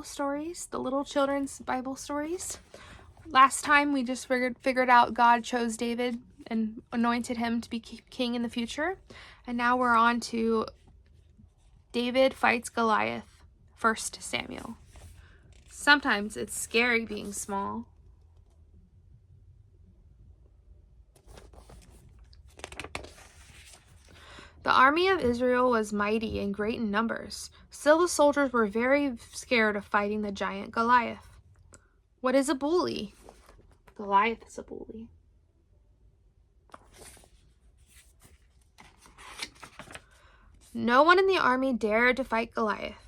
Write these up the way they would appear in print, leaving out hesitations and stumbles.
stories, the little children's Bible stories. Last time we just figured out God chose David and anointed him to be king in the future. And now we're on to David fights Goliath, 1 Samuel. Sometimes it's scary being small. The army of Israel was mighty and great in numbers. Still the soldiers were very scared of fighting the giant Goliath. What is a bully? Goliath is a bully. No one in the army dared to fight Goliath.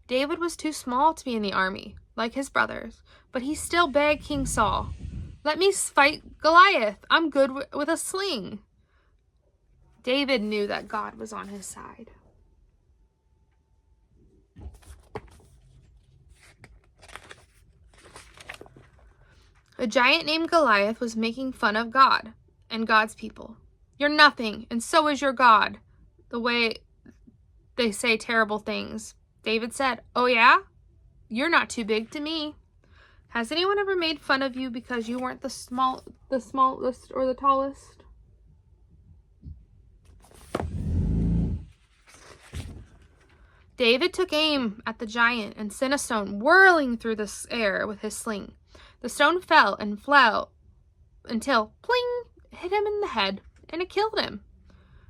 David was too small to be in the army, like his brothers, but he still begged King Saul, "Let me fight Goliath. I'm good with a sling." David knew that God was on his side. A giant named Goliath was making fun of God and God's people. "You're nothing, and so is your God," the way they say terrible things. David said, "Oh yeah? You're not too big to me. Has anyone ever made fun of you because you weren't the smallest or the tallest?" David took aim at the giant and sent a stone whirling through the air with his sling. The stone fell and flew until, pling, hit him in the head, and it killed him.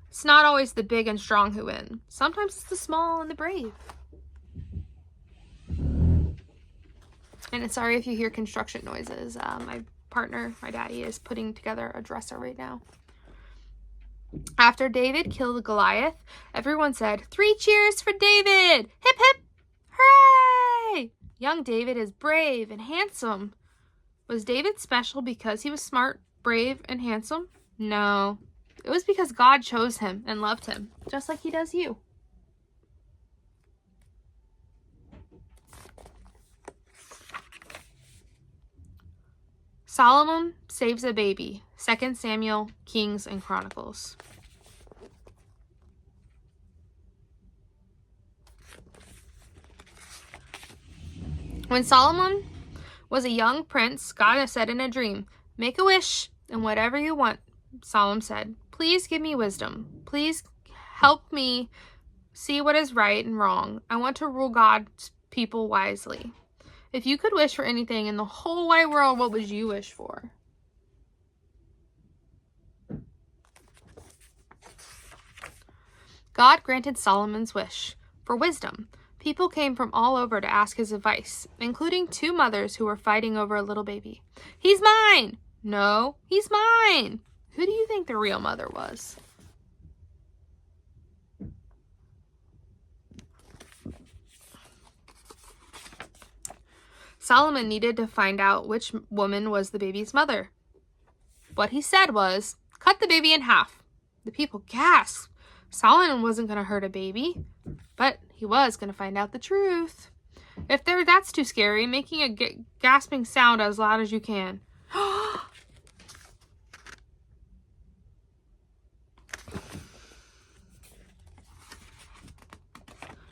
It's not always the big and strong who win. Sometimes it's the small and the brave. And sorry if you hear construction noises. My partner, my daddy, is putting together a dresser right now. After David killed Goliath, everyone said, "3 cheers for David! Hip hip! Hooray! Young David is brave and handsome." Was David special because he was smart, brave, and handsome? No. It was because God chose him and loved him, just like he does you. Solomon saves a baby. 2 Samuel, Kings, and Chronicles. When Solomon was a young prince, God said in a dream, "Make a wish, and whatever you want," Solomon said. "Please give me wisdom. Please help me see what is right and wrong. I want to rule God's people wisely." If you could wish for anything in the whole wide world, what would you wish for? God granted Solomon's wish for wisdom. People came from all over to ask his advice, including 2 mothers who were fighting over a little baby. "He's mine!" "No, he's mine!" Who do you think the real mother was? Solomon needed to find out which woman was the baby's mother. What he said was, "Cut the baby in half." The people gasped. Solomon wasn't going to hurt a baby, but he was going to find out the truth. If that's too scary, making a gasping sound as loud as you can.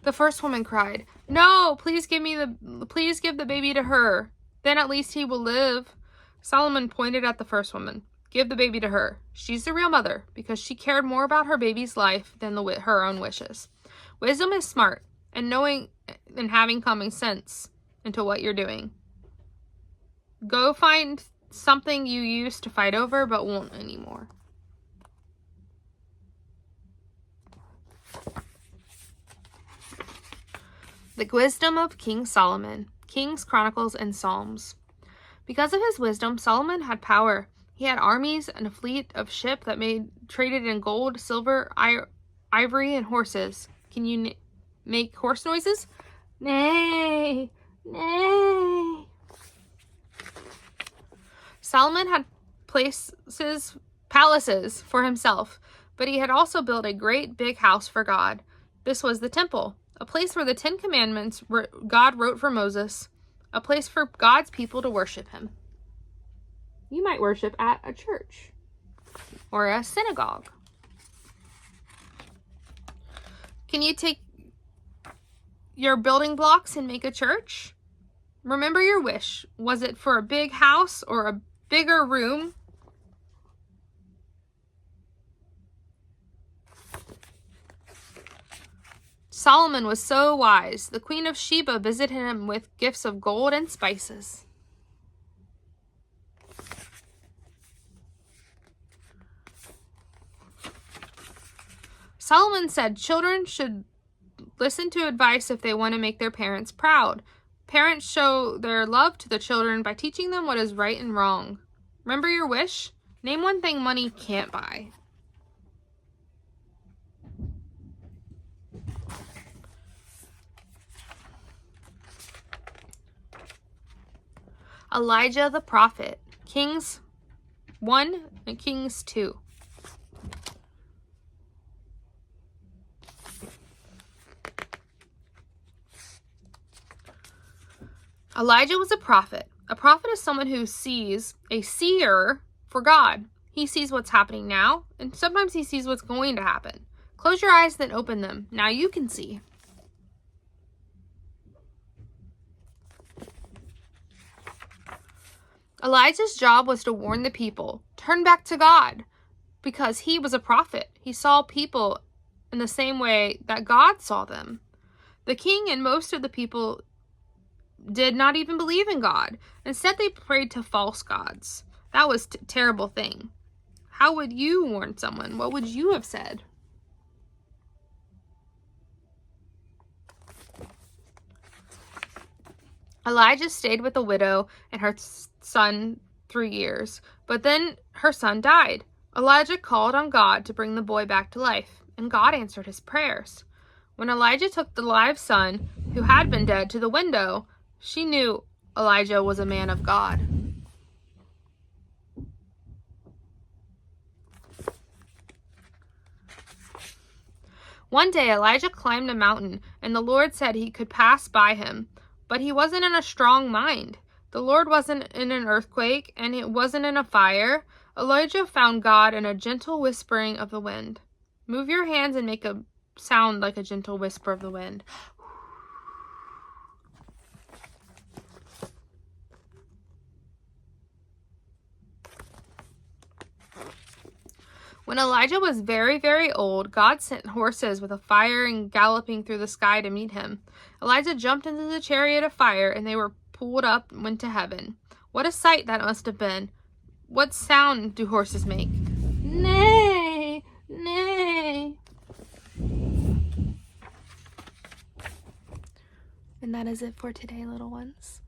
The first woman cried, "No, please give the baby to her. Then at least he will live." Solomon pointed at the first woman. "Give the baby to her. She's the real mother because she cared more about her baby's life than her own wishes." Wisdom is smart and knowing and having common sense into what you're doing. Go find something you used to fight over but won't anymore. The wisdom of King Solomon, Kings, Chronicles, and Psalms. Because of his wisdom, Solomon had power. He had armies and a fleet of ships that traded in gold, silver, ivory, and horses. Can you make horse noises? Neigh, neigh. Solomon had palaces for himself, but he had also built a great big house for God. This was the temple, a place where the 10 Commandments God wrote for Moses, a place for God's people to worship him. You might worship at a church or a synagogue. Can you take your building blocks and make a church? Remember your wish. Was it for a big house or a bigger room? Solomon was so wise. The Queen of Sheba visited him with gifts of gold and spices. Solomon said children should listen to advice if they want to make their parents proud. Parents show their love to the children by teaching them what is right and wrong. Remember your wish? Name one thing money can't buy. Elijah the prophet. Kings 1 and Kings 2. Elijah was a prophet. A prophet is someone who sees, a seer for God. He sees what's happening now, and sometimes he sees what's going to happen. Close your eyes, then open them. Now you can see. Elijah's job was to warn the people, turn back to God, because he was a prophet. He saw people in the same way that God saw them. The king and most of the people did not even believe in God. Instead, they prayed to false gods. That was a terrible thing. How would you warn someone? What would you have said? Elijah stayed with the widow and her son 3 years, but then her son died. Elijah called on God to bring the boy back to life, and God answered his prayers. When Elijah took the live son, who had been dead, to the window, she knew Elijah was a man of God. One day Elijah climbed a mountain, and the Lord said he could pass by him, but he wasn't in a strong mind. The Lord wasn't in an earthquake, and it wasn't in a fire. Elijah found God in a gentle whispering of the wind. Move your hands and make a sound like a gentle whisper of the wind. When Elijah was very, very old, God sent horses with a fire and galloping through the sky to meet him. Elijah jumped into the chariot of fire, and they were pulled up and went to heaven. What a sight that must have been. What sound do horses make? Neigh, neigh. And that is it for today, little ones.